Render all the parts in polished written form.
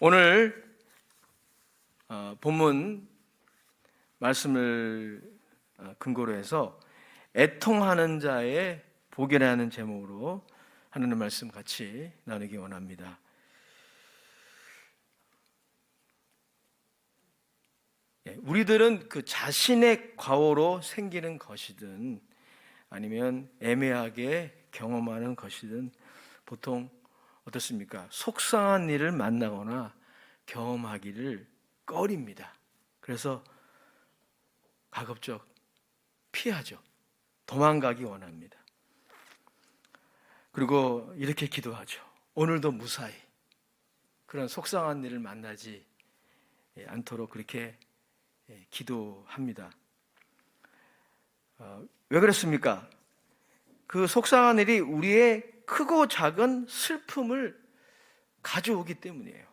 오늘 본문 말씀을 근거로 해서 애통하는 자의 복이라는 제목으로 하나님 말씀 같이 나누기 원합니다. 우리들은 그 자신의 과오로 생기는 것이든 아니면 애매하게 경험하는 것이든 보통 어떻습니까? 속상한 일을 만나거나 경험하기를 꺼립니다. 그래서 가급적 피하죠. 도망가기 원합니다. 그리고 이렇게 기도하죠. 오늘도 무사히 그런 속상한 일을 만나지 않도록 그렇게 기도합니다. 왜 그렇습니까? 그 속상한 일이 우리의 크고 작은 슬픔을 가져오기 때문이에요.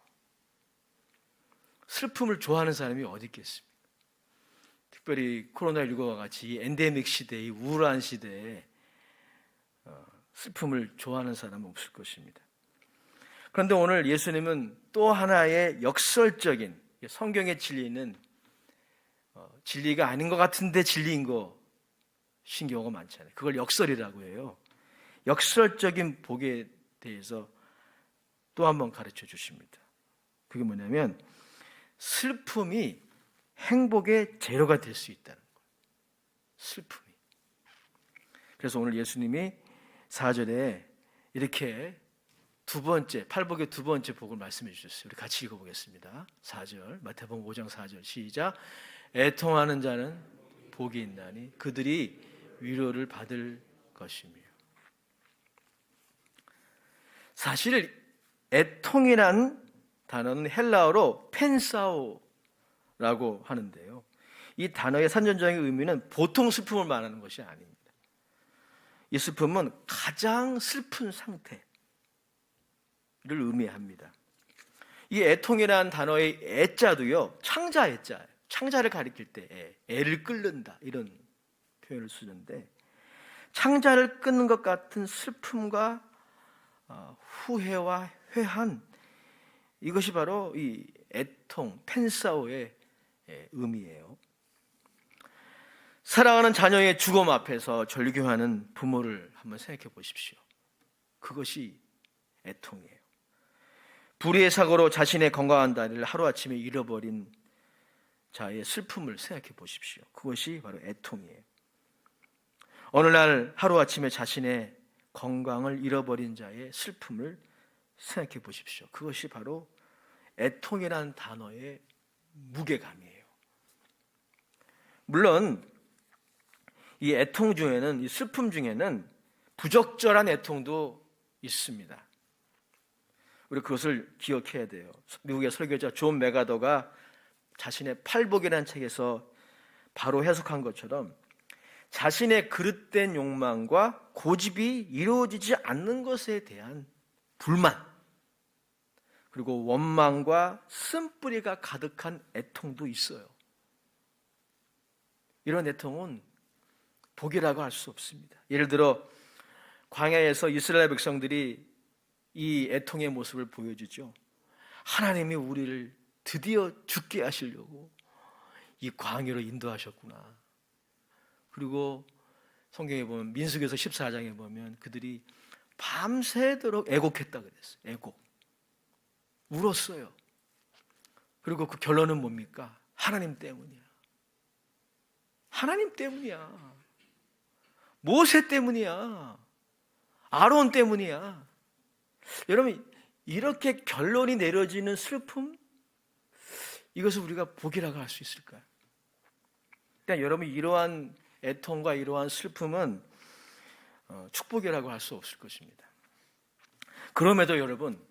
슬픔을 좋아하는 사람이 어디 있겠습니까? 특별히 코로나19와 같이 이 엔데믹 시대, 이 우울한 시대에 슬픔을 좋아하는 사람은 없을 것입니다. 그런데 오늘 예수님은 또 하나의 역설적인 성경의 진리는 진리가 아닌 것 같은데 진리인 것인 경우가 많잖아요. 그걸 역설이라고 해요. 역설적인 복에 대해서 또 한 번 가르쳐 주십니다. 그게 뭐냐면 슬픔이 행복의 재료가 될 수 있다는 거예요. 슬픔이. 그래서 오늘 예수님이 4절에 이렇게 두 번째, 팔복의 두 번째 복을 말씀해 주셨어요. 우리 같이 읽어보겠습니다. 4절, 마태복음 5장 4절 시작. 애통하는 자는 복이 있나니 그들이 위로를 받을 것이며. 사실 애통이란 단어는 헬라어로 펜사오라고 하는데요. 이 단어의 선전적인 의미는 보통 슬픔을 말하는 것이 아닙니다. 이 슬픔은 가장 슬픈 상태를 의미합니다. 이 애통이라는 단어의 애자도요, 창자 애자예요. 창자를 가리킬 때 애를 끓는다 이런 표현을 쓰는데 창자를 끄는 것 같은 슬픔과 후회와 회한, 이것이 바로 이 애통, 펜사오의 의미예요. 사랑하는 자녀의 죽음 앞에서 절규하는 부모를 한번 생각해 보십시오. 그것이 애통이에요. 불의의 사고로 자신의 건강한 다리를 하루아침에 잃어버린 자의 슬픔을 생각해 보십시오. 그것이 바로 애통이에요. 어느 날 하루아침에 자신의 건강을 잃어버린 자의 슬픔을 생각해 보십시오. 그것이 바로 애통이라는 단어의 무게감이에요. 물론 이 애통 중에는, 이 슬픔 중에는 부적절한 애통도 있습니다. 우리 그것을 기억해야 돼요. 미국의 설교자 존 메가더가 자신의 팔복이라는 책에서 바로 해석한 것처럼 자신의 그릇된 욕망과 고집이 이루어지지 않는 것에 대한 불만, 그리고 원망과 쓴뿌리가 가득한 애통도 있어요. 이런 애통은 복이라고 할 수 없습니다. 예를 들어 광야에서 이스라엘 백성들이 이 애통의 모습을 보여주죠. 하나님이 우리를 드디어 죽게 하시려고 이 광야로 인도하셨구나. 그리고 성경에 보면 민수기서 14장에 보면 그들이 밤새도록 애곡했다 그랬어요. 애곡. 울었어요. 그리고 그 결론은 뭡니까? 하나님 때문이야. 하나님 때문이야. 모세 때문이야. 아론 때문이야. 여러분, 이렇게 결론이 내려지는 슬픔, 이것을 우리가 복이라고 할 수 있을까요? 그러니까 여러분, 이러한 애통과 이러한 슬픔은 축복이라고 할 수 없을 것입니다. 그럼에도 여러분,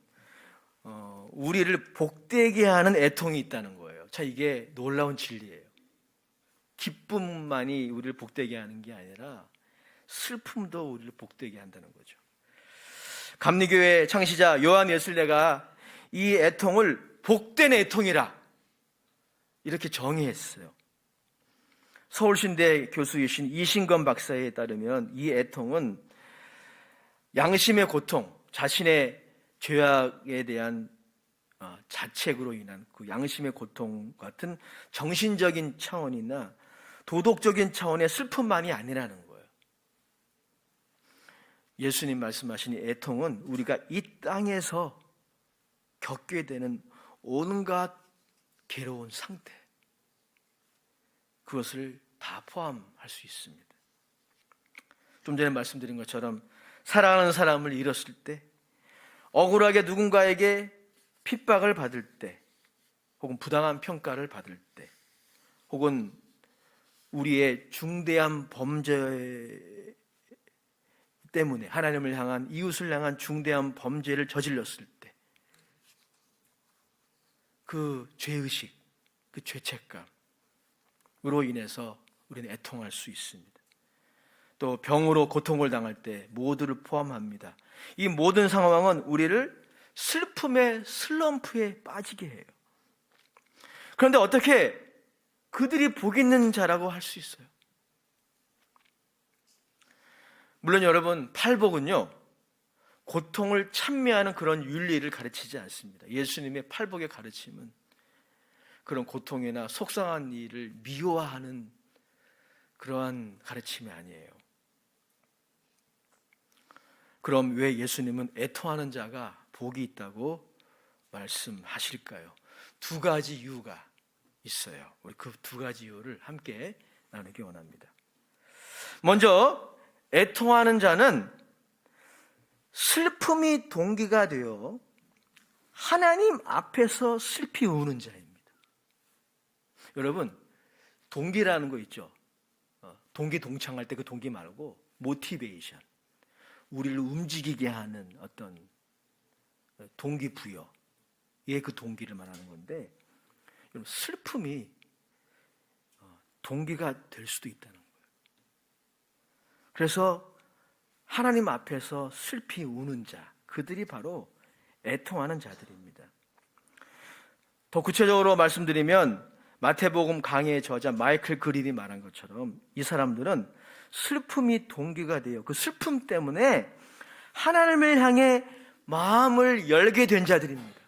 우리를 복되게 하는 애통이 있다는 거예요. 자, 이게 놀라운 진리예요. 기쁨만이 우리를 복되게 하는 게 아니라 슬픔도 우리를 복되게 한다는 거죠. 감리교회 창시자 요한 예술례가 이 애통을 복된 애통이라 이렇게 정의했어요. 서울신대 교수이신 이신건 박사에 따르면 이 애통은 양심의 고통, 자신의 죄악에 대한 자책으로 인한 그 양심의 고통 같은 정신적인 차원이나 도덕적인 차원의 슬픔만이 아니라는 거예요. 예수님 말씀하신 이 애통은 우리가 이 땅에서 겪게 되는 온갖 괴로운 상태, 그것을 다 포함할 수 있습니다. 좀 전에 말씀드린 것처럼 사랑하는 사람을 잃었을 때, 억울하게 누군가에게 핍박을 받을 때, 혹은 부당한 평가를 받을 때, 혹은 우리의 중대한 범죄 때문에 하나님을 향한, 이웃을 향한 중대한 범죄를 저질렀을 때, 그 죄의식, 그 죄책감으로 인해서 우리는 애통할 수 있습니다. 또 병으로 고통을 당할 때 모두를 포함합니다. 이 모든 상황은 우리를 슬픔의 슬럼프에 빠지게 해요. 그런데 어떻게 그들이 복 있는 자라고 할 수 있어요? 물론 여러분, 팔복은요, 고통을 찬미하는 그런 윤리를 가르치지 않습니다. 예수님의 팔복의 가르침은 그런 고통이나 속상한 일을 미워하는 그러한 가르침이 아니에요. 그럼 왜 예수님은 애통하는 자가 복이 있다고 말씀하실까요? 두 가지 이유가 있어요. 우리 그 두 가지 이유를 함께 나누기 원합니다. 먼저 애통하는 자는 슬픔이 동기가 되어 하나님 앞에서 슬피 우는 자입니다. 여러분, 동기라는 거 있죠? 동기 동창할 때 그 동기 말고 모티베이션, 우리를 움직이게 하는 어떤 동기부여, 그 동기를 말하는 건데, 슬픔이 동기가 될 수도 있다는 거예요. 그래서 하나님 앞에서 슬피 우는 자, 그들이 바로 애통하는 자들입니다. 더 구체적으로 말씀드리면 마태복음 강해의 저자 마이클 그릴이 말한 것처럼 이 사람들은 슬픔이 동기가 돼요. 그 슬픔 때문에 하나님을 향해 마음을 열게 된 자들입니다.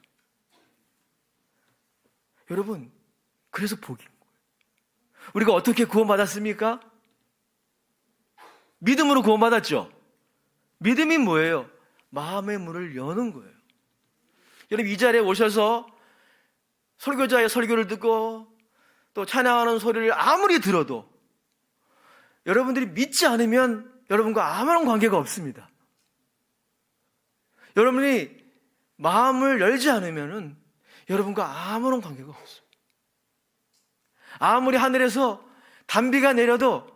여러분, 그래서 복인 거예요. 우리가 어떻게 구원받았습니까? 믿음으로 구원받았죠. 믿음이 뭐예요? 마음의 문을 여는 거예요. 여러분, 이 자리에 오셔서 설교자의 설교를 듣고 또 찬양하는 소리를 아무리 들어도 여러분들이 믿지 않으면 여러분과 아무런 관계가 없습니다. 여러분이 마음을 열지 않으면 여러분과 아무런 관계가 없어요. 아무리 하늘에서 단비가 내려도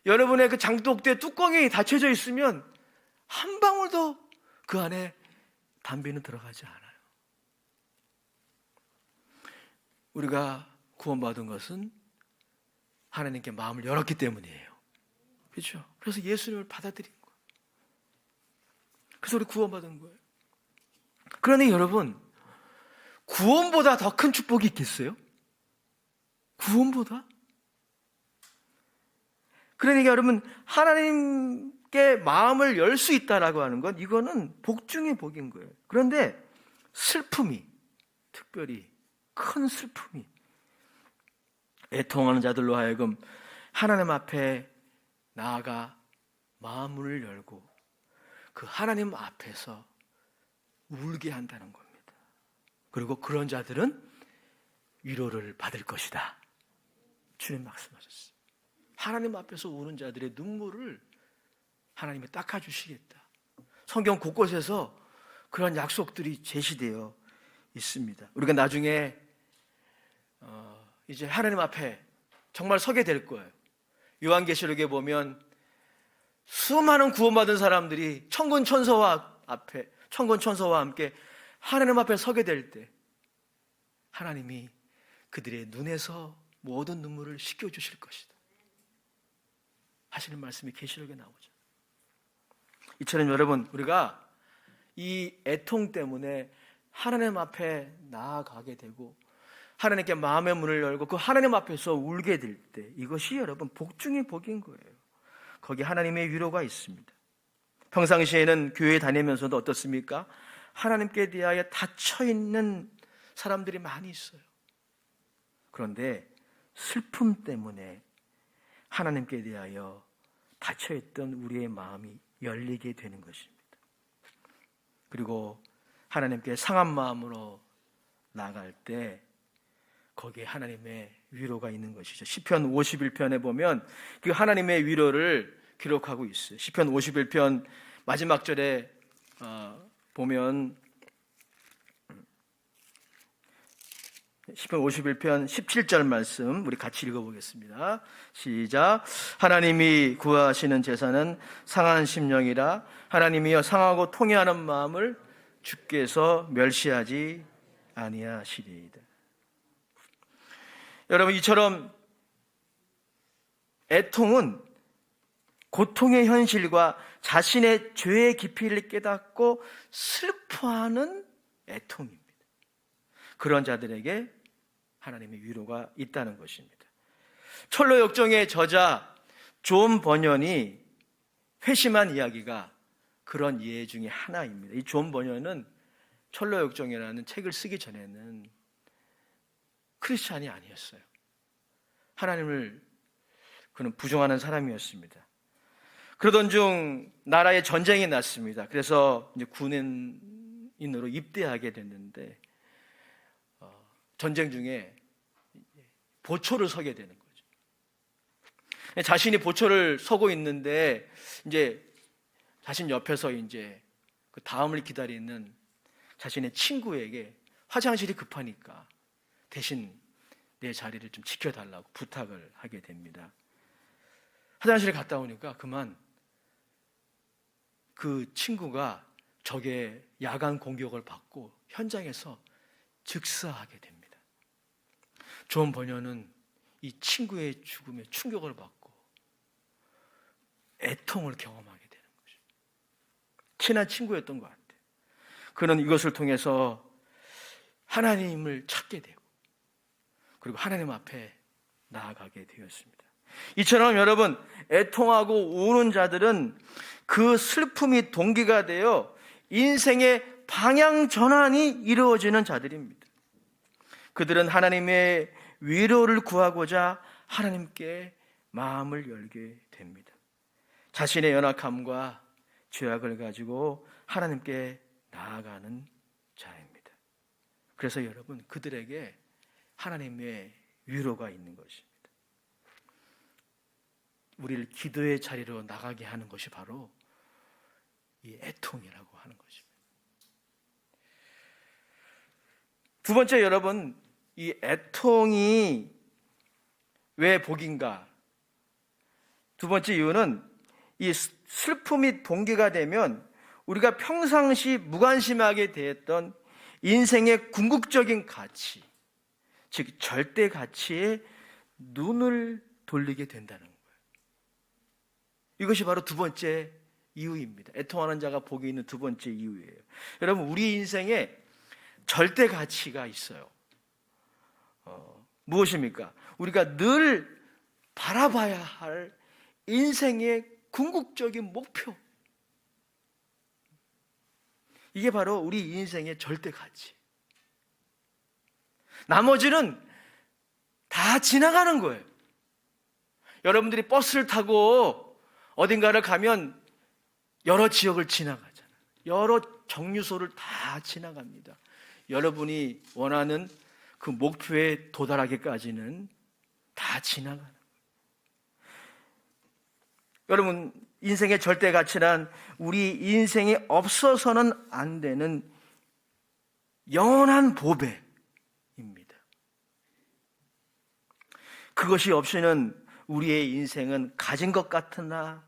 여러분의 그 장독대 뚜껑이 닫혀져 있으면 한 방울도 그 안에 단비는 들어가지 않아요. 우리가 구원받은 것은 하나님께 마음을 열었기 때문이에요. 그렇죠? 그래서 예수님을 받아들인 거예요. 그래서 우리 구원받은 거예요. 그러니 여러분, 구원보다 더 큰 축복이 있겠어요? 구원보다? 그러니까 여러분, 하나님께 마음을 열 수 있다라고 하는 건 이거는 복 중의 복인 거예요. 그런데 슬픔이, 특별히 큰 슬픔이 애통하는 자들로 하여금 하나님 앞에 나아가 마음을 열고 그 하나님 앞에서 울게 한다는 겁니다. 그리고 그런 자들은 위로를 받을 것이다. 주님 말씀하셨어요. 하나님 앞에서 우는 자들의 눈물을 하나님이 닦아주시겠다. 성경 곳곳에서 그런 약속들이 제시되어 있습니다. 우리가 나중에 이제 하나님 앞에 정말 서게 될 거예요. 요한계시록에 보면 수많은 구원받은 사람들이 천군 천사와 함께 하나님 앞에 서게 될 때 하나님이 그들의 눈에서 모든 눈물을 씻겨주실 것이다 하시는 말씀이 계시록에 나오죠. 이처럼 여러분, 우리가 이 애통 때문에 하나님 앞에 나아가게 되고 하나님께 마음의 문을 열고 그 하나님 앞에서 울게 될 때 이것이 여러분 복 중의 복인 거예요. 거기 하나님의 위로가 있습니다. 평상시에는 교회에 다니면서도 어떻습니까? 하나님께 대하여 닫혀있는 사람들이 많이 있어요. 그런데 슬픔 때문에 하나님께 대하여 닫혀있던 우리의 마음이 열리게 되는 것입니다. 그리고 하나님께 상한 마음으로 나갈 때 거기에 하나님의 위로가 있는 것이죠. 시편 51편에 보면 그 하나님의 위로를 기록하고 있어요. 시편 51편 마지막 절에 보면 시편 51편 17절 말씀 우리 같이 읽어보겠습니다. 시작. 하나님이 구하시는 제사는 상한 심령이라 하나님이여 상하고 통회하는 마음을 주께서 멸시하지 아니하시리이다. 여러분, 이처럼 애통은 고통의 현실과 자신의 죄의 깊이를 깨닫고 슬퍼하는 애통입니다. 그런 자들에게 하나님의 위로가 있다는 것입니다. 철로 역정의 저자 존 버년이 회심한 이야기가 그런 예 중에 하나입니다. 이 존 버년은 철로 역정이라는 책을 쓰기 전에는 크리스찬이 아니었어요. 하나님을 그는 부정하는 사람이었습니다. 그러던 중 나라에 전쟁이 났습니다. 그래서 이제 군인으로 입대하게 됐는데 전쟁 중에 보초를 서게 되는 거죠. 자신이 보초를 서고 있는데 이제 자신 옆에서 이제 그 다음을 기다리는 자신의 친구에게 화장실이 급하니까 대신 내 자리를 좀 지켜달라고 부탁을 하게 됩니다. 화장실에 갔다 오니까 그만 그 친구가 적의 야간 공격을 받고 현장에서 즉사하게 됩니다. 존 버년은 이 친구의 죽음에 충격을 받고 애통을 경험하게 되는 거죠. 친한 친구였던 것 같아요. 그는 이것을 통해서 하나님을 찾게 되고 그리고 하나님 앞에 나아가게 되었습니다. 이처럼 여러분, 애통하고 우는 자들은 그 슬픔이 동기가 되어 인생의 방향 전환이 이루어지는 자들입니다. 그들은 하나님의 위로를 구하고자 하나님께 마음을 열게 됩니다. 자신의 연약함과 죄악을 가지고 하나님께 나아가는 자입니다. 그래서 여러분, 그들에게 하나님의 위로가 있는 것입니다. 우리를 기도의 자리로 나가게 하는 것이 바로 이 애통이라고 하는 것입니다. 두 번째, 여러분, 이 애통이 왜 복인가? 두 번째 이유는 이 슬픔이 동기가 되면 우리가 평상시 무관심하게 대했던 인생의 궁극적인 가치, 즉 절대 가치에 눈을 돌리게 된다는 거예요. 이것이 바로 두 번째 이유입니다. 애통하는 자가 복이 있는 두 번째 이유예요. 여러분, 우리 인생에 절대 가치가 있어요. 무엇입니까? 우리가 늘 바라봐야 할 인생의 궁극적인 목표. 이게 바로 우리 인생의 절대 가치. 나머지는 다 지나가는 거예요. 여러분들이 버스를 타고 어딘가를 가면 여러 지역을 지나가잖아요. 여러 정류소를 다 지나갑니다. 여러분이 원하는 그 목표에 도달하기까지는 다 지나가는 거예요. 여러분, 인생의 절대 가치란 우리 인생에 없어서는 안 되는 영원한 보배입니다. 그것이 없이는 우리의 인생은 가진 것 같으나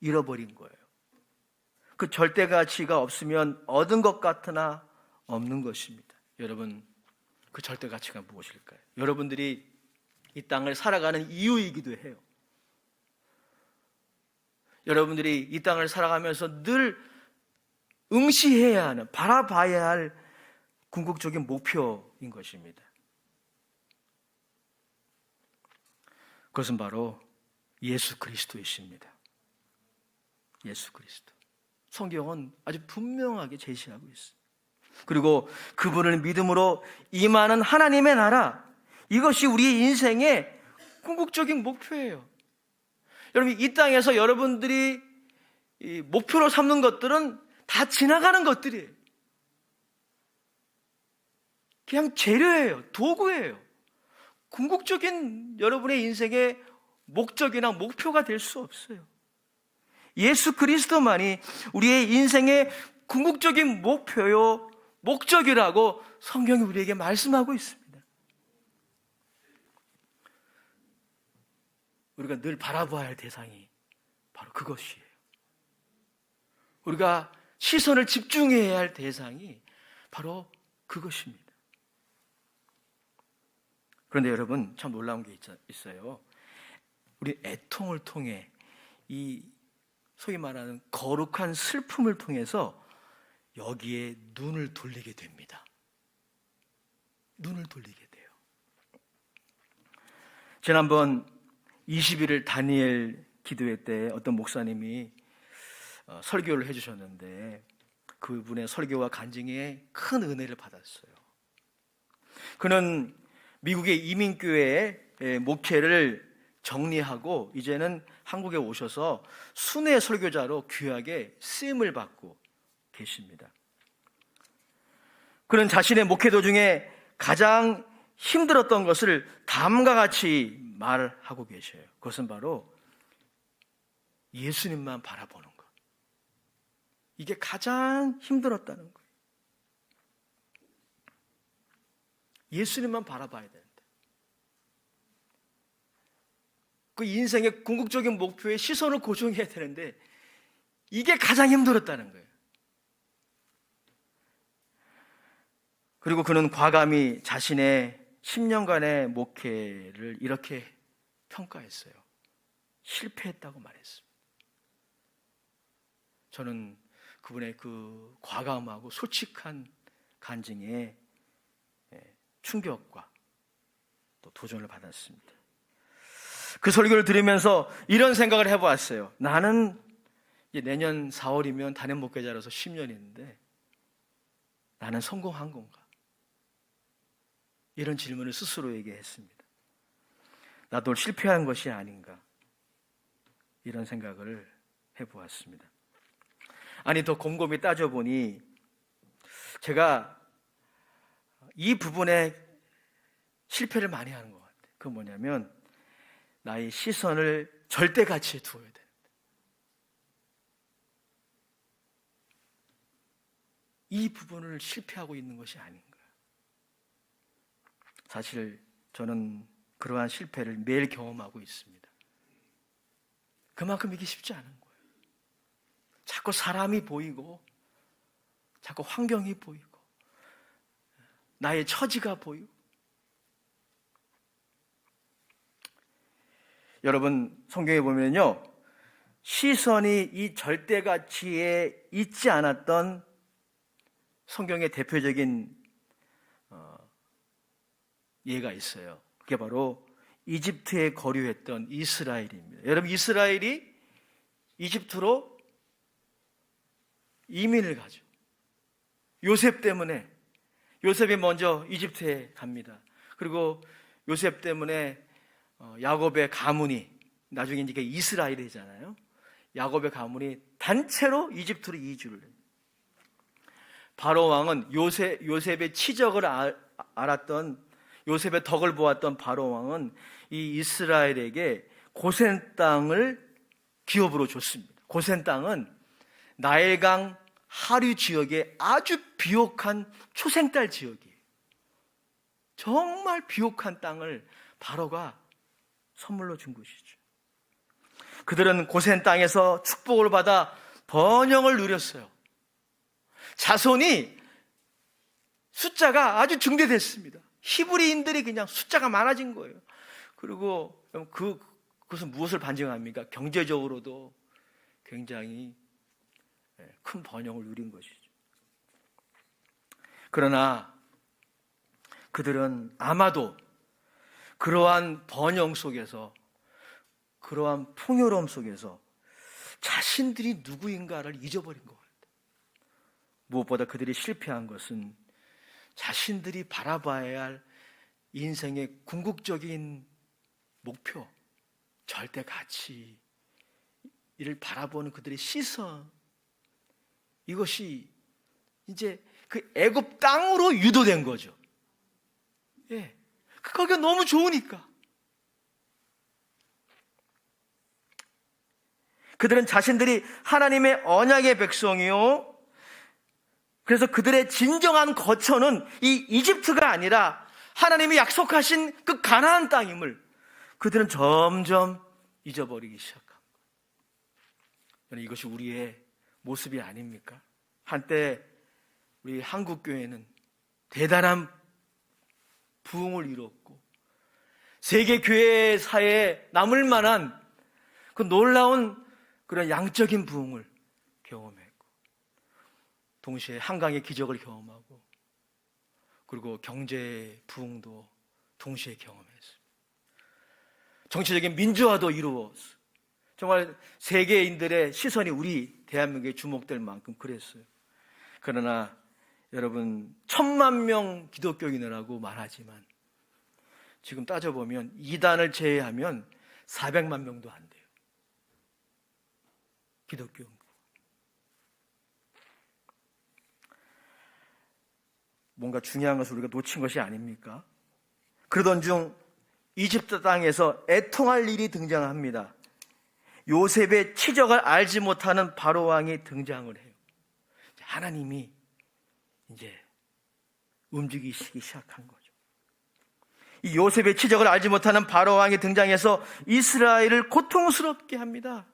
잃어버린 거예요. 그 절대 가치가 없으면 얻은 것 같으나 없는 것입니다. 여러분, 그 절대 가치가 무엇일까요? 여러분들이 이 땅을 살아가는 이유이기도 해요. 여러분들이 이 땅을 살아가면서 늘 응시해야 하는, 바라봐야 할 궁극적인 목표인 것입니다. 그것은 바로 예수 그리스도이십니다. 예수 그리스도. 성경은 아주 분명하게 제시하고 있습니다. 그리고 그분을 믿음으로 임하는 하나님의 나라, 이것이 우리의 인생의 궁극적인 목표예요. 여러분, 이 땅에서 여러분들이 이 목표로 삼는 것들은 다 지나가는 것들이에요. 그냥 재료예요. 도구예요. 궁극적인 여러분의 인생의 목적이나 목표가 될 수 없어요. 예수 그리스도만이 우리의 인생의 궁극적인 목표요, 목적이라고 성경이 우리에게 말씀하고 있습니다. 우리가 늘 바라봐야 할 대상이 바로 그것이에요. 우리가 시선을 집중해야 할 대상이 바로 그것입니다. 그런데 여러분, 참 놀라운 게 있어요. 우리 애통을 통해 이 소위 말하는 거룩한 슬픔을 통해서 여기에 눈을 돌리게 됩니다. 눈을 돌리게 돼요. 지난번 21일 다니엘 기도회 때 어떤 목사님이 설교를 해주셨는데 그분의 설교와 간증에 큰 은혜를 받았어요. 그는 미국의 이민교회의 목회를 정리하고 이제는 한국에 오셔서 순회 설교자로 귀하게 쓰임을 받고 계십니다. 그는 자신의 목회 도중에 가장 힘들었던 것을 다음과 같이 말하고 계셔요. 그것은 바로 예수님만 바라보는 것. 이게 가장 힘들었다는 거예요. 예수님만 바라봐야 된다. 그 인생의 궁극적인 목표에 시선을 고정해야 되는데 이게 가장 힘들었다는 거예요. 그리고 그는 과감히 자신의 10년간의 목회를 이렇게 평가했어요. 실패했다고 말했습니다. 저는 그분의 그 과감하고 솔직한 간증에 충격과 또 도전을 받았습니다. 그 설교를 들으면서 이런 생각을 해보았어요. 나는 이제 내년 4월이면 단임 목회자로서 10년인데 나는 성공한 건가? 이런 질문을 스스로에게 했습니다. 나도 실패한 것이 아닌가? 이런 생각을 해보았습니다. 아니, 더 곰곰이 따져보니 제가 이 부분에 실패를 많이 하는 것 같아요. 그건 뭐냐면 나의 시선을 절대 가치에 두어야 되는데 이 부분을 실패하고 있는 것이 아닌가. 사실 저는 그러한 실패를 매일 경험하고 있습니다. 그만큼 이게 쉽지 않은 거예요. 자꾸 사람이 보이고 자꾸 환경이 보이고 나의 처지가 보이고. 여러분, 성경에 보면요, 시선이 이 절대가치에 있지 않았던 성경의 대표적인 예가 있어요. 그게 바로 이집트에 거류했던 이스라엘입니다. 여러분, 이스라엘이 이집트로 이민을 가죠. 요셉 때문에. 요셉이 먼저 이집트에 갑니다. 그리고 요셉 때문에 야곱의 가문이, 나중에 이제 이스라엘이 되잖아요. 야곱의 가문이 단체로 이집트로 이주를 해요. 바로 왕은 요셉의 치적을 알았던, 요셉의 덕을 보았던 바로 왕은 이 이스라엘에게 고센 땅을 기업으로 줬습니다. 고센 땅은 나일강 하류 지역의 아주 비옥한 초생딸 지역이에요. 정말 비옥한 땅을 바로가 선물로 준 것이죠. 그들은 고센 땅에서 축복을 받아 번영을 누렸어요. 자손이 숫자가 아주 증대됐습니다. 히브리인들이 그냥 숫자가 많아진 거예요. 그리고 그것은 무엇을 반증합니까? 경제적으로도 굉장히 큰 번영을 누린 것이죠. 그러나 그들은 아마도 그러한 번영 속에서, 그러한 풍요로움 속에서 자신들이 누구인가를 잊어버린 것 같아요. 무엇보다 그들이 실패한 것은 자신들이 바라봐야 할 인생의 궁극적인 목표, 절대 가치, 이를 바라보는 그들의 시선, 이것이 이제 그 애굽 땅으로 유도된 거죠. 예, 거기가 너무 좋으니까. 그들은 자신들이 하나님의 언약의 백성이요, 그래서 그들의 진정한 거처는 이 이집트가 아니라 하나님이 약속하신 그 가나안 땅임을 그들은 점점 잊어버리기 시작합니다. 이것이 우리의 모습이 아닙니까? 한때 우리 한국교회는 대단한 부흥을 이뤘고 세계 교회사에 남을 만한 그 놀라운 그런 양적인 부흥을 경험했고, 동시에 한강의 기적을 경험하고, 그리고 경제 부흥도 동시에 경험했습니다. 정치적인 민주화도 이루었어요. 정말 세계인들의 시선이 우리 대한민국에 주목될 만큼 그랬어요. 그러나 여러분, 1000만 명 기독교인이라고 말하지만 지금 따져보면 이단을 제외하면 400만 명도 안 돼요. 기독교. 뭔가 중요한 것을 우리가 놓친 것이 아닙니까? 그러던 중 이집트 땅에서 애통할 일이 등장합니다. 요셉의 치적을 알지 못하는 바로 왕이 등장을 해요. 하나님이 이제 움직이시기 시작한 거죠. 이 요셉의 치적을 알지 못하는 바로 왕이 등장해서 이스라엘을 고통스럽게 합니다.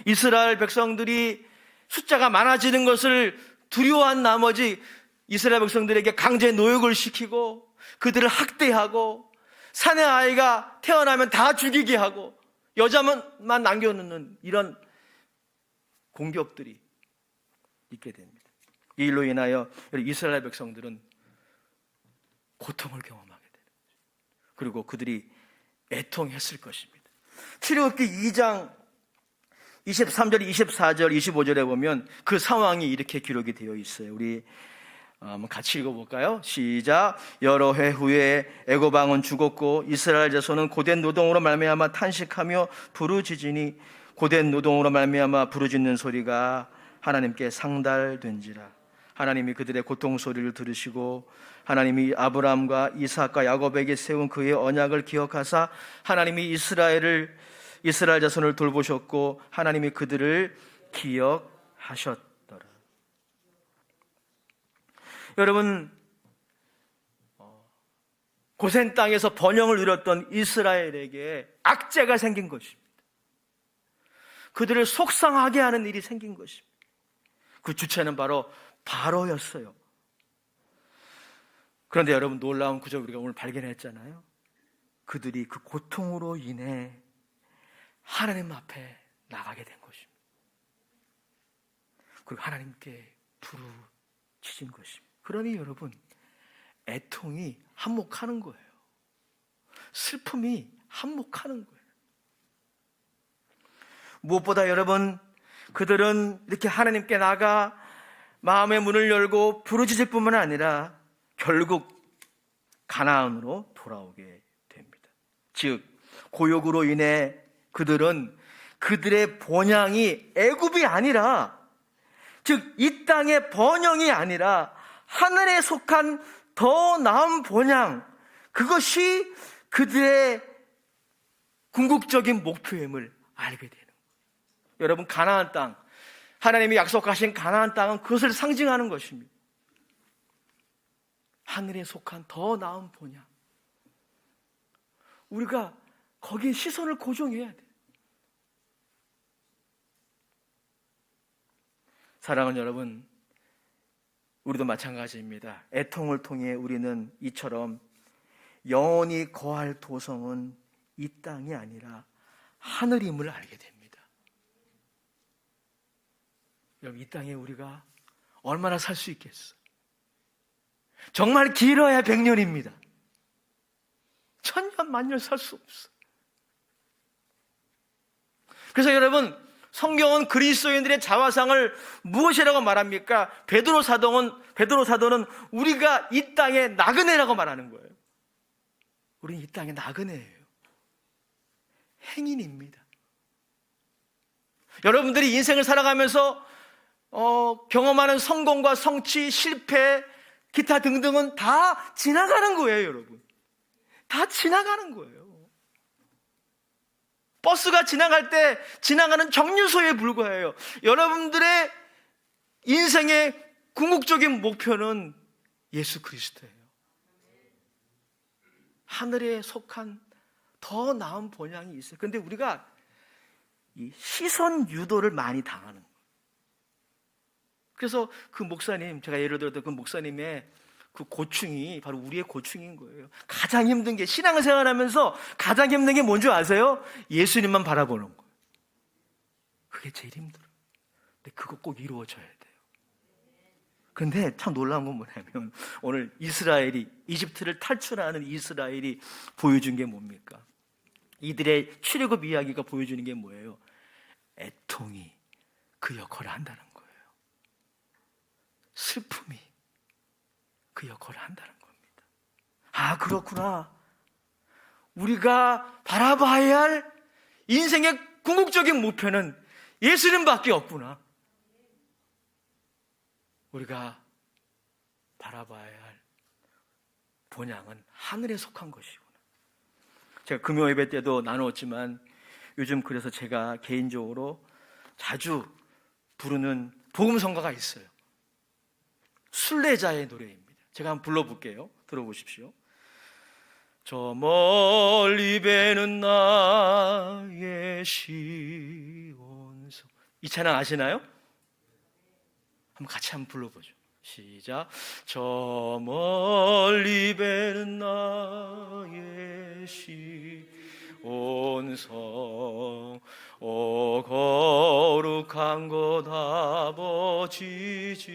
이스라엘 백성들이 숫자가 많아지는 것을 두려워한 나머지 이스라엘 백성들에게 강제 노역을 시키고 그들을 학대하고 사내 아이가 태어나면 다 죽이게 하고 여자만 남겨놓는 이런 공격들이 있게 됩니다. 이 일로 인하여 이스라엘 백성들은 고통을 경험하게 되는 거죠. 그리고 그들이 애통했을 것입니다. 출애굽기 2장 23절, 24절, 25절에 보면 그 상황이 이렇게 기록이 되어 있어요. 우리 한번 같이 읽어볼까요? 시작. 여러 해 후에 애굽 왕은 죽었고 이스라엘 자손은 고된 노동으로 말미암아 탄식하며 부르짖으니 고된 노동으로 말미암아 부르짖는 소리가 하나님께 상달된지라. 하나님이 그들의 고통 소리를 들으시고 하나님이 아브라함과 이삭과 야곱에게 세운 그의 언약을 기억하사 하나님이 이스라엘 자손을 돌보셨고 하나님이 그들을 기억하셨더라. 여러분, 고센 땅에서 번영을 이뤘던 이스라엘에게 악재가 생긴 것입니다. 그들을 속상하게 하는 일이 생긴 것입니다. 그 주체는 바로 바로였어요. 그런데 여러분, 놀라운 구절 우리가 오늘 발견했잖아요. 그들이 그 고통으로 인해 하나님 앞에 나가게 된 것입니다. 그리고 하나님께 부르짖은 것입니다. 그러니 여러분, 애통이 한몫하는 거예요. 슬픔이 한몫하는 거예요. 무엇보다 여러분, 그들은 이렇게 하나님께 나가 마음의 문을 열고 부르짖을 뿐만 아니라 결국 가나안으로 돌아오게 됩니다. 즉 고욕으로 인해 그들은 그들의 본향이 애굽이 아니라, 즉 이 땅의 번영이 아니라 하늘에 속한 더 나은 본향, 그것이 그들의 궁극적인 목표임을 알게 되는 거예요. 여러분, 가나안 땅, 하나님이 약속하신 가나안 땅은 그것을 상징하는 것입니다. 하늘에 속한 더 나은 본향, 우리가 거기에 시선을 고정해야 돼요. 사랑하는 여러분, 우리도 마찬가지입니다. 애통을 통해 우리는 이처럼 영원히 거할 도성은 이 땅이 아니라 하늘임을 알게 됩니다. 여러분, 이 땅에 우리가 얼마나 살 수 있겠어요? 정말 길어야 100년입니다. 1000년, 만년 살 수 없어. 그래서 여러분, 성경은 그리스도인들의 자화상을 무엇이라고 말합니까? 베드로 사도는 우리가 이 땅의 나그네라고 말하는 거예요. 우리는 이 땅의 나그네예요. 행인입니다. 여러분들이 인생을 살아가면서 경험하는 성공과 성취, 실패, 기타 등등은 다 지나가는 거예요, 여러분. 다 지나가는 거예요. 버스가 지나갈 때 지나가는 정류소에 불과해요. 여러분들의 인생의 궁극적인 목표는 예수 그리스도예요. 하늘에 속한 더 나은 본향이 있어요. 그런데 우리가 이 시선 유도를 많이 당하는 거예요. 그래서 그 목사님, 제가 예를 들었던 그 목사님의 그 고충이 바로 우리의 고충인 거예요. 가장 힘든 게, 신앙생활하면서 가장 힘든 게 뭔지 아세요? 예수님만 바라보는 거예요. 그게 제일 힘들어요. 근데 그거 꼭 이루어져야 돼요. 근데 참 놀라운 건 뭐냐면, 오늘 이집트를 탈출하는 이스라엘이 보여준 게 뭡니까? 이들의 출애굽 이야기가 보여주는 게 뭐예요? 애통이 그 역할을 한다는 거예요. 슬픔이 그 역할을 한다는 겁니다. 아, 그렇구나. 우리가 바라봐야 할 인생의 궁극적인 목표는 예수님밖에 없구나. 우리가 바라봐야 할 본향은 하늘에 속한 것이구나. 제가 금요 예배 때도 나누었지만 요즘 그래서 제가 개인적으로 자주 부르는 복음성가가 있어요. 순례자의 노래입니다. 제가 한번 불러볼게요. 들어보십시오. 저 멀리 배는 나의 시온성. 이 찬양 아시나요? 한번 같이 한번 불러보죠. 시작. 저 멀리 배는 나의 시온성, 오 거룩한 곳 아버지 집,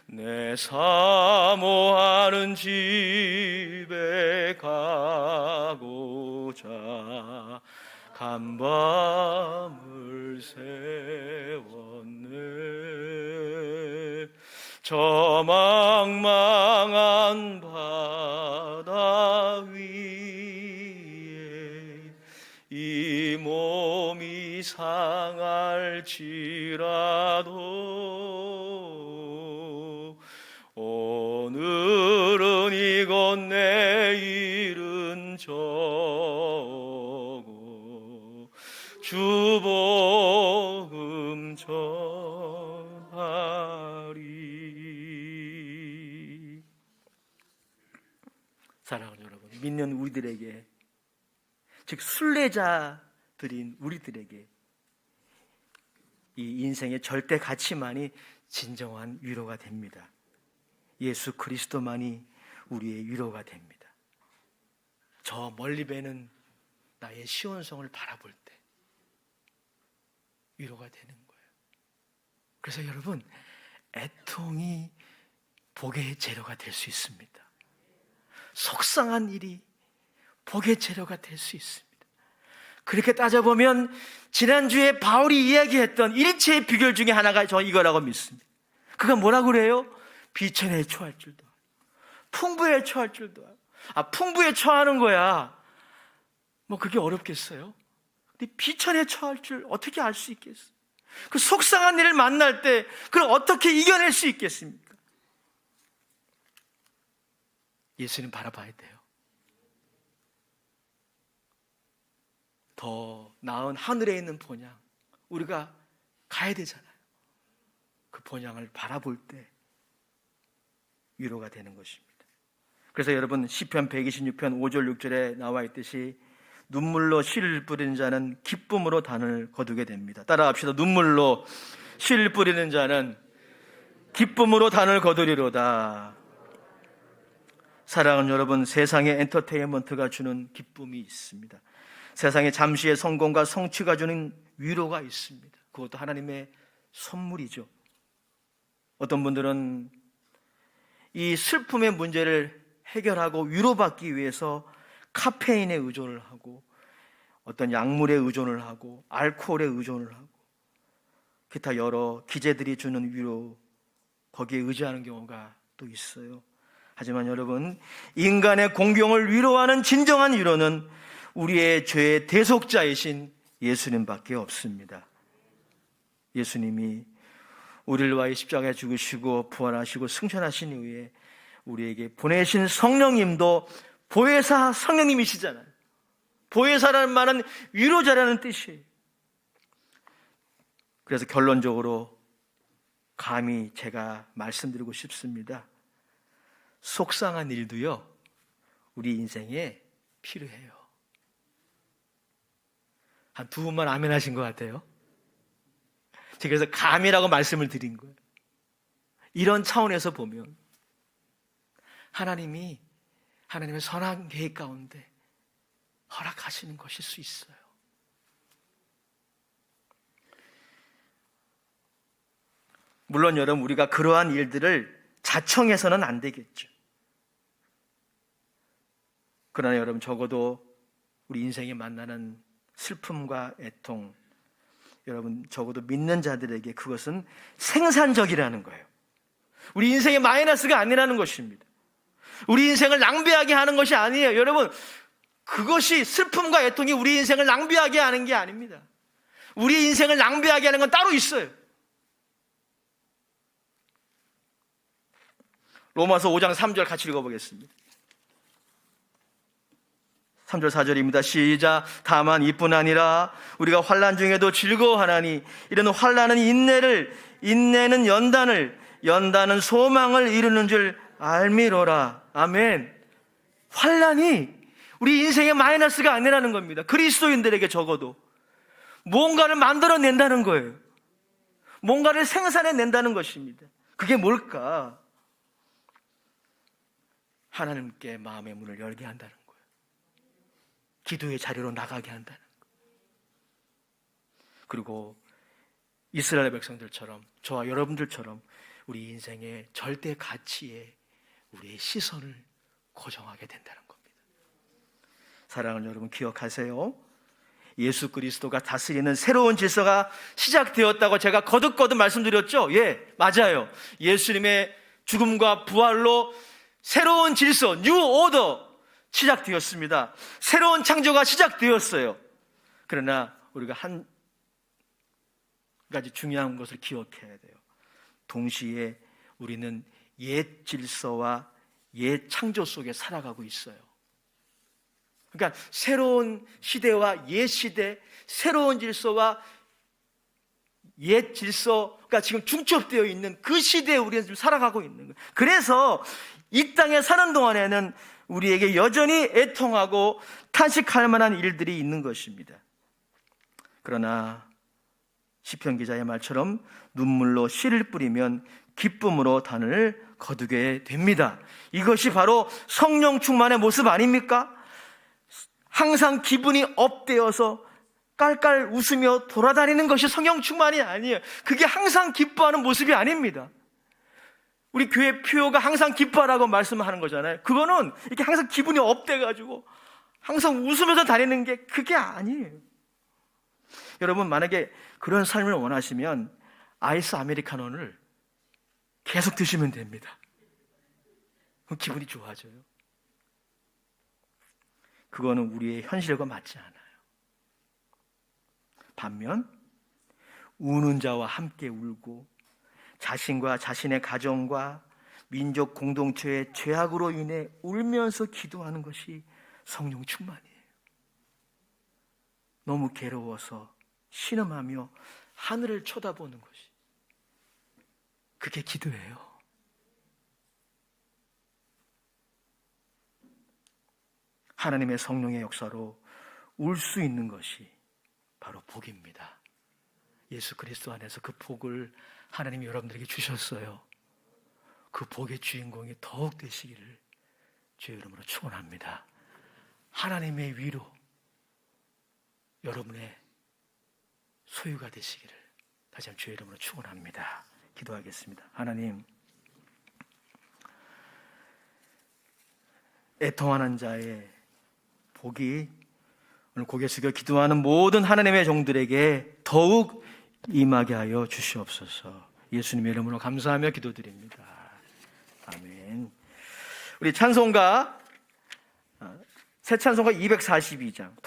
내 사모하는 집에 가고자 간밤을 세웠네. 저 망망한 바다 위에 이 몸이 상할지라도 오늘은 이곳 내일은 저곳 주 복음 전하리. 사랑하는 여러분, 믿는 우리들에게, 즉 순례자들인 우리들에게 이 인생의 절대 가치만이 진정한 위로가 됩니다. 예수 그리스도만이 우리의 위로가 됩니다. 저 멀리 배는 나의 시온성을 바라볼 때 위로가 되는 거예요. 그래서 여러분, 애통이 복의 재료가 될 수 있습니다. 속상한 일이 복의 재료가 될 수 있습니다. 그렇게 따져보면 지난주에 바울이 이야기했던 일체의 비결 중에 하나가 저 이거라고 믿습니다. 그가 뭐라고 그래요? 비천에 처할 줄도 알고 풍부에 처할 줄도 알고. 아, 풍부에 처하는 거야 뭐 그게 어렵겠어요? 근데 비천에 처할 줄 어떻게 알 수 있겠어요? 그 속상한 일을 만날 때 그걸 어떻게 이겨낼 수 있겠습니까? 예수님 바라봐야 돼요. 더 나은 하늘에 있는 본향, 우리가 가야 되잖아요. 그 본향을 바라볼 때 위로가 되는 것입니다. 그래서 여러분, 시편 126편 5절 6절에 나와 있듯이 눈물로 씨를 뿌리는 자는 기쁨으로 단을 거두게 됩니다. 따라합시다. 눈물로 씨를 뿌리는 자는 기쁨으로 단을 거두리로다. 사랑하는 여러분, 세상의 엔터테인먼트가 주는 기쁨이 있습니다. 세상의 잠시의 성공과 성취가 주는 위로가 있습니다. 그것도 하나님의 선물이죠. 어떤 분들은 이 슬픔의 문제를 해결하고 위로받기 위해서 카페인에 의존을 하고 어떤 약물에 의존을 하고 알코올에 의존을 하고 기타 여러 기제들이 주는 위로 거기에 의지하는 경우가 또 있어요. 하지만 여러분, 인간의 공경을 위로하는 진정한 위로는 우리의 죄의 대속자이신 예수님밖에 없습니다. 예수님이 우리를 위하여 십자가에 죽으시고 부활하시고 승천하신 이후에 우리에게 보내신 성령님도 보혜사 성령님이시잖아요. 보혜사라는 말은 위로자라는 뜻이에요. 그래서 결론적으로 감히 제가 말씀드리고 싶습니다. 속상한 일도요, 우리 인생에 필요해요. 한 두 분만 아멘 하신 것 같아요. 제가 그래서 감이라고 말씀을 드린 거예요. 이런 차원에서 보면 하나님의 선한 계획 가운데 허락하시는 것일 수 있어요. 물론 여러분, 우리가 그러한 일들을 자청해서는 안 되겠죠. 그러나 여러분, 적어도 우리 인생에 만나는 슬픔과 애통, 여러분 적어도 믿는 자들에게 그것은 생산적이라는 거예요. 우리 인생의 마이너스가 아니라는 것입니다. 우리 인생을 낭비하게 하는 것이 아니에요. 여러분, 그것이 슬픔과 애통이 우리 인생을 낭비하게 하는 게 아닙니다. 우리 인생을 낭비하게 하는 건 따로 있어요. 로마서 5장 3절 같이 읽어보겠습니다. 3절 4절입니다. 시작. 다만 이뿐 아니라 우리가 환난 중에도 즐거워하나니 이런 환난은 인내를, 인내는 연단을, 연단은 소망을 이루는 줄 알미로라. 아멘. 환난이 우리 인생의 마이너스가 아니라는 겁니다. 그리스도인들에게 적어도 뭔가를 만들어낸다는 거예요. 뭔가를 생산해낸다는 것입니다. 그게 뭘까? 하나님께 마음의 문을 열게 한다는 거예요. 기도의 자리로 나가게 한다는 거예요. 그리고 이스라엘 백성들처럼, 저와 여러분들처럼 우리 인생의 절대 가치에 우리의 시선을 고정하게 된다는 겁니다. 사랑하는 여러분, 기억하세요. 예수 그리스도가 다스리는 새로운 질서가 시작되었다고 제가 거듭거듭 말씀드렸죠? 예, 맞아요. 예수님의 죽음과 부활로 새로운 질서, 뉴 오더 시작되었습니다. 새로운 창조가 시작되었어요. 그러나 우리가 한 가지 중요한 것을 기억해야 돼요. 동시에 우리는 옛 질서와 옛 창조 속에 살아가고 있어요. 그러니까 새로운 시대와 옛 시대, 새로운 질서와 옛 질서가 지금 중첩되어 있는 그 시대에 우리는 지금 살아가고 있는 거예요. 그래서 이 땅에 사는 동안에는 우리에게 여전히 애통하고 탄식할 만한 일들이 있는 것입니다. 그러나 시편 기자의 말처럼 눈물로 씨를 뿌리면 기쁨으로 단을 거두게 됩니다. 이것이 바로 성령 충만의 모습 아닙니까? 항상 기분이 업되어서 깔깔 웃으며 돌아다니는 것이 성령 충만이 아니에요. 그게 항상 기뻐하는 모습이 아닙니다. 우리 교회 표어가 항상 기뻐하라고 말씀하는 거잖아요. 그거는 이렇게 항상 기분이 업돼가지고 항상 웃으면서 다니는 게 그게 아니에요. 여러분, 만약에 그런 삶을 원하시면 아이스 아메리카노를 계속 드시면 됩니다. 그럼 기분이 좋아져요. 그거는 우리의 현실과 맞지 않아요. 반면 우는 자와 함께 울고 자신과 자신의 가정과 민족 공동체의 죄악으로 인해 울면서 기도하는 것이 성령 충만이에요. 너무 괴로워서 신음하며 하늘을 쳐다보는 것이, 그게 기도예요. 하나님의 성령의 역사로 울 수 있는 것이 바로 복입니다. 예수 그리스도 안에서 그 복을 하나님이 여러분들에게 주셨어요. 그 복의 주인공이 더욱 되시기를 주의 이름으로 축원합니다. 하나님의 위로 여러분의 소유가 되시기를 다시 한번 주의 이름으로 축원합니다. 기도하겠습니다. 하나님, 애통하는 자의 복이 오늘 고개 숙여 기도하는 모든 하나님의 종들에게 더욱 임하게 하여 주시옵소서. 예수님의 이름으로 감사하며 기도드립니다. 아멘. 우리 찬송가 새 찬송가 242장